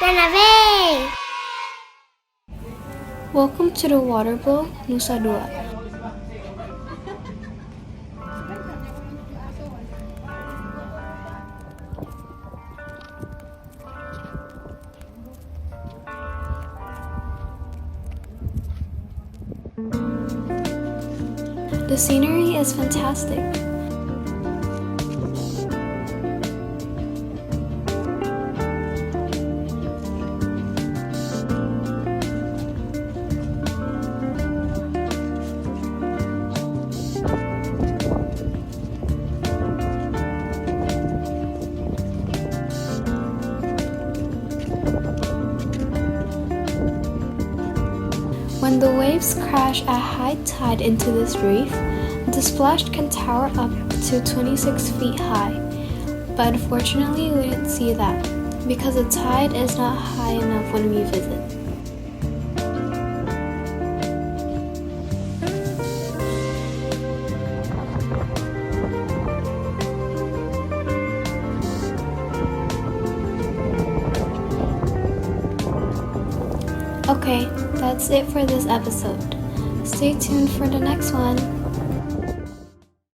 Benave! Welcome to the Waterblow Nusa Dua. The scenery is fantastic. When the waves crash at high tide into this reef, the splash can tower up to 26 feet high. But unfortunately, we didn't see that because the tide is not high enough when we visit. Okay, that's it for this episode. Stay tuned for the next one.